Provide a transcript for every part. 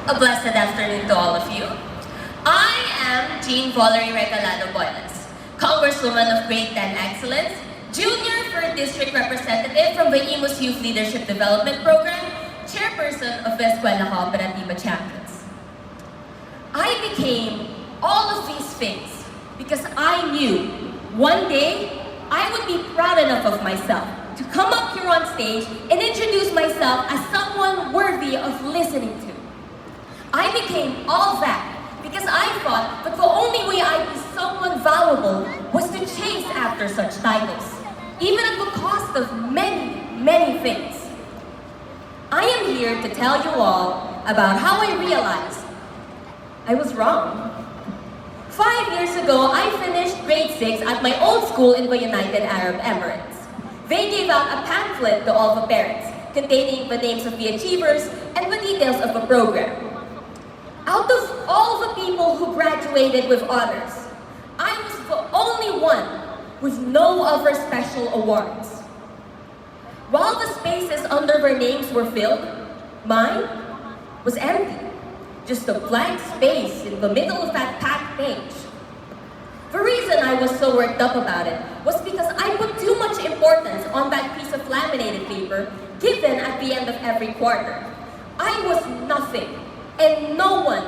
A blessed afternoon to all of you. I am Jean Valerie Regalado Boyles, Congresswoman of Grade 10 Excellence, Junior 3rd District Representative from the Imus Youth Leadership Development Program, Chairperson of the Escuela Cooperativa Champions. I became all of these things because I knew one day I would be proud enough of myself to come up here on stage and introduce myself as someone worthy of listening to. I became all that because I thought that the only way I'd be someone valuable was to chase after such titles, even at the cost of many, many things. I am here to tell you all about how I realized I was wrong. 5 years ago, I finished grade 6 at my old school in the United Arab Emirates. They gave out a pamphlet to all the parents, containing the names of the achievers and the details of the program. Out of all the people who graduated with honors, I was the only one with no other special awards. While the spaces under their names were filled, mine was empty. Just a blank space in the middle of that packed page. The reason I was so worked up about it was because I put too much importance on that piece of laminated paper given at the end of every quarter. I was nothing, and no one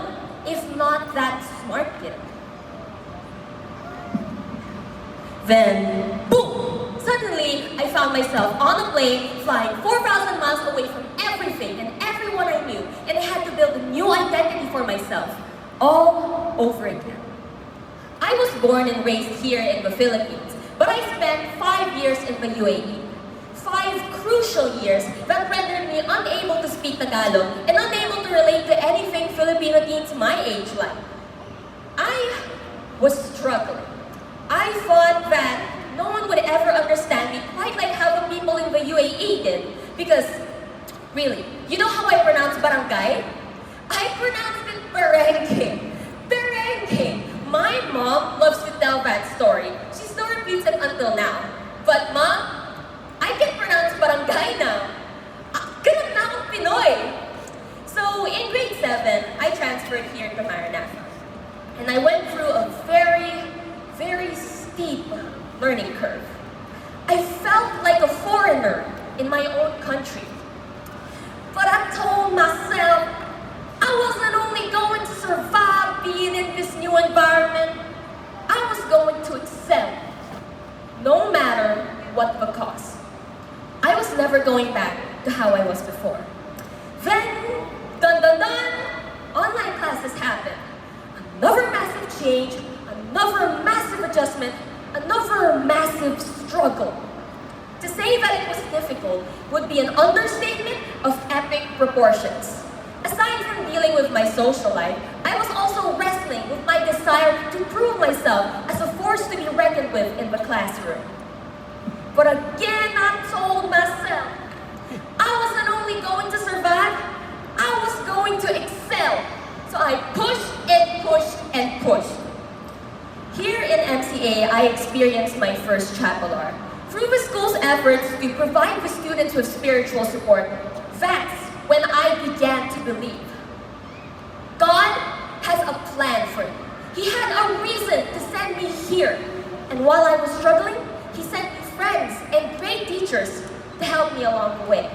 is not that smart yet. Then, boom! Suddenly, I found myself on a plane flying 4,000 miles away from everything and everyone I knew, and I had to build a new identity for myself, all over again. I was born and raised here in the Philippines, but I spent 5 years in the UAE. 5 crucial years that rendered me unable to speak Tagalog and unable to relate to anything Filipino teens my age like. I was struggling. I thought that no one would ever understand me quite like how the people in the UAE did. Because, really, you know how I pronounce barangay? I pronounced it barangay. Barangay. My mom loves to tell that story. She still repeats it until now. But Mom, I can pronounce barangay now. Ganun na akong Pinoy. So in grade 7, I transferred here to Maranatha. And I went through a very, very steep learning curve. I felt like a foreigner in my own country. But I told myself I wasn't only going to survive being in this new environment, I was going to excel, no matter what the cost. I was never going back to how I was before. Then, dun dun dun, online classes happened. Another massive change, another massive adjustment, another massive struggle. To say that it was difficult would be an understatement of epic proportions. Aside from dealing with my social life, I was also wrestling with my desire to prove myself as a force to be reckoned with in the classroom. But again, I told myself, I wasn't only going to survive, I was going to excel. So I pushed and pushed and pushed. Here in MCA, I experienced my first chapel hour. Through the school's efforts to provide the students with spiritual support, that's when I began to believe. God has a plan for me. He had a reason to send me here. And while I was struggling, He sent me friends and great teachers to help me along the way.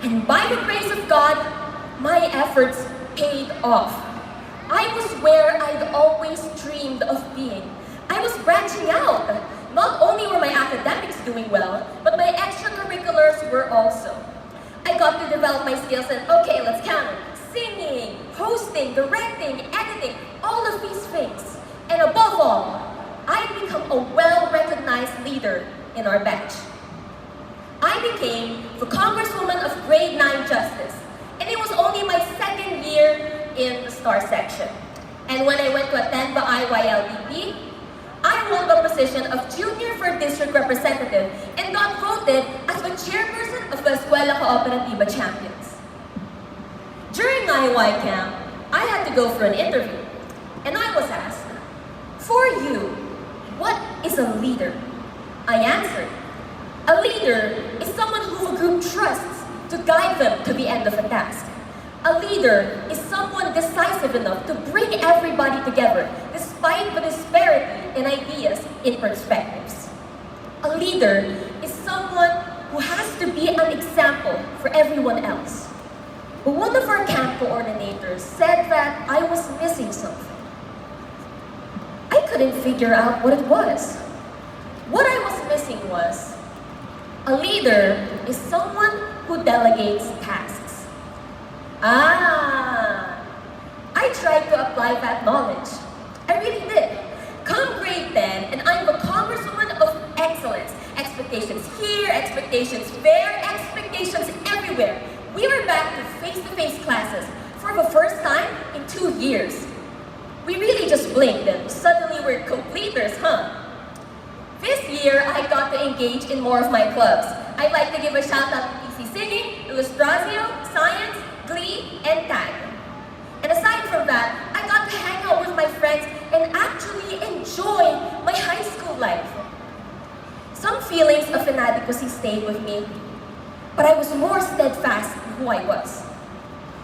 And by the grace of God, my efforts paid off. I was where I'd always dreamed of being. I was branching out. Not only were my academics doing well, but my extracurriculars were also. I got to develop my skills and, okay, let's count it. Singing, hosting, directing, editing, all of these things. And above all, I'd become a well-recognized leader in our batch. I became the Congresswoman of Grade 9 Justice, and it was only my 2nd year in the STAR section. And when I went to attend the IYLBP, I won the position of Junior 3rd District Representative and got voted as the chairperson of the Escuela Cooperativa Champions. During IY camp, I had to go for an interview, and I was asked, "For you, what is a leader?" I answered, "A leader is someone who a group trusts to guide them to the end of a task. A leader is someone decisive enough to bring everybody together despite the disparity in ideas in perspectives. A leader is someone who has to be an example for everyone else. But one of our camp coordinators said that I was missing something. I couldn't figure out what it was. What I was missing was, a leader is someone who delegates tasks. I tried to apply that knowledge. I really did. Come grade 10, and I'm the congresswoman of excellence. Expectations here, expectations there, expectations everywhere. We were back to face-to-face classes for the first time in 2 years. We really just blinked and suddenly we're completers, huh? This year, I got to engage in more of my clubs. I'd like to give a shout out to PC Singing, Illustrazio, Science, Glee, and Tag. And aside from that, I got to hang out with my friends and actually enjoy my high school life. Some feelings of inadequacy stayed with me, but I was more steadfast in who I was.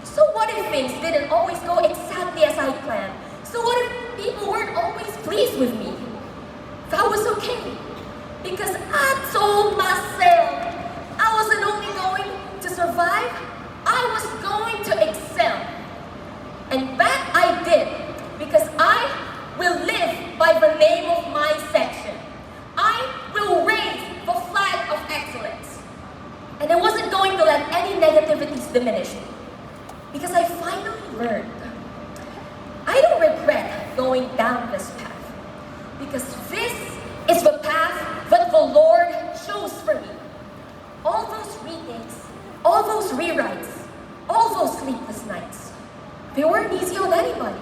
So what if things didn't always go exactly as I planned? So what if people weren't always pleased with me? That was okay, because I told myself I wasn't only going to survive, I was going to excel. And that I did, because I will live by the name of my section. I will raise the flag of excellence. And I wasn't going to let any negativities diminish me, because I finally learned. I don't regret going down this path, because this is the path that the Lord chose for me. All those retakes, all those rewrites, all those sleepless nights, they weren't easy on anybody.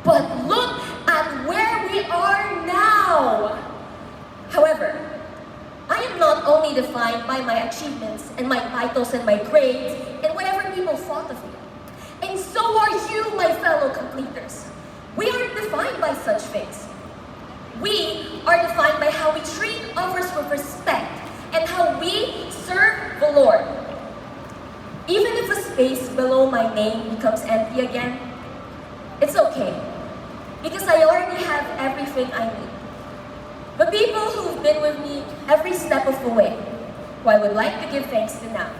But look at where we are now. However, I am not only defined by my achievements and my titles and my grades and whatever people thought of me. And so are you, my fellow completers. We aren't defined by such things. We are defined by how we treat others with respect and how we serve the Lord. Even if the space below my name becomes empty again, it's okay, because I already have everything I need. The people who've been with me every step of the way, who I would like to give thanks to now.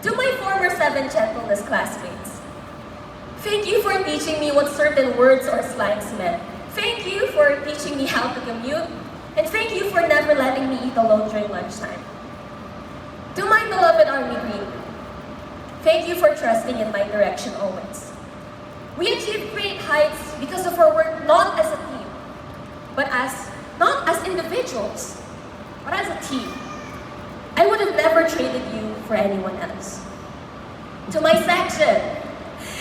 To my former 7 gentleness classmates, thank you for teaching me what certain words or slangs meant. Thank you for teaching me how to commute, and thank you for never letting me eat alone during lunchtime. To my beloved Army Green, thank you for trusting in my direction always. We achieved great heights because of our work not as a team, but not as individuals, but as a team. I would have never traded you for anyone else. To my section,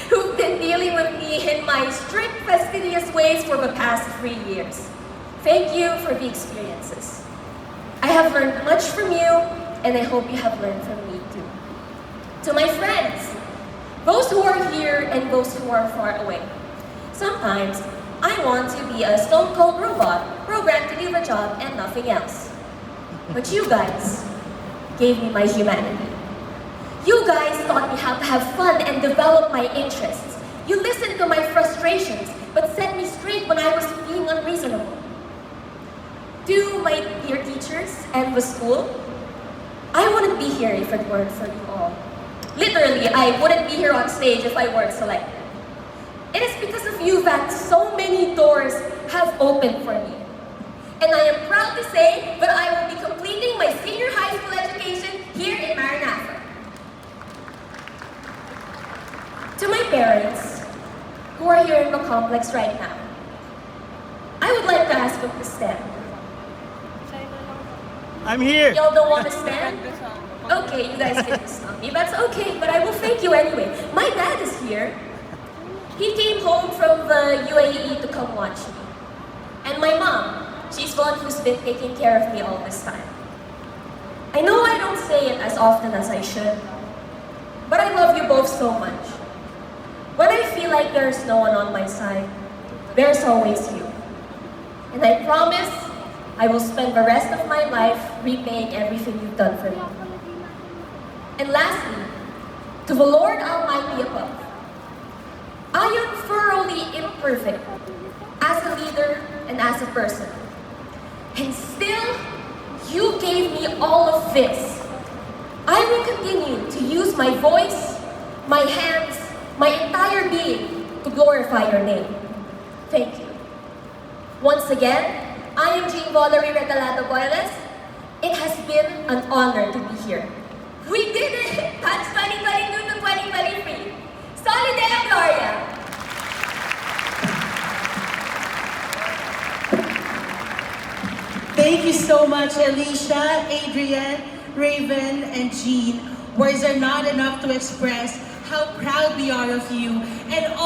who've been dealing with me in my strict, fastidious ways for the past 3 years, thank you for the experiences. I have learned much from you, and I hope you have learned from me too. To my friends, those who are here and those who are far away, sometimes I want to be a stone-cold robot programmed to do the job and nothing else. But you guys gave me my humanity. You guys taught me how to have fun and develop my interests. You listened to my frustrations, but set me straight when I was being unreasonable. To my dear teachers and the school, I wouldn't be here if it weren't for you all. Literally, I wouldn't be here on stage if I weren't selected. It is because of you that so many doors have opened for me. And I am proud to say that I will be completing my senior high school education here in Maranatha. To my parents, who are here in the complex right now, I would like to ask them to stand. I'm here. Y'all don't want to stand? Okay, you guys can stop me. That's okay, but I will thank you anyway. My dad is here. He came home from the UAE to come watch me. And my mom, she's the one who's been taking care of me all this time. I know I don't say it as often as I should, but I love you both so much. When I feel like there's no one on my side, there's always you. And I promise I will spend the rest of my life repaying everything you've done for me. And lastly, To the Lord Almighty above, I am thoroughly imperfect as a leader and as a person. And still, you gave me all of this. I will continue to use my voice, my hands, my entire being to glorify your name. Thank you. Once again, I am Jean Valerie Regalado Boyles. It has been an honor to be here. We did it! That's 2022 to 2023. Solid Deo Gloria! Thank you so much, Alicia, Adrian, Raven, and Jean. Words are not enough to express how proud we are of you and all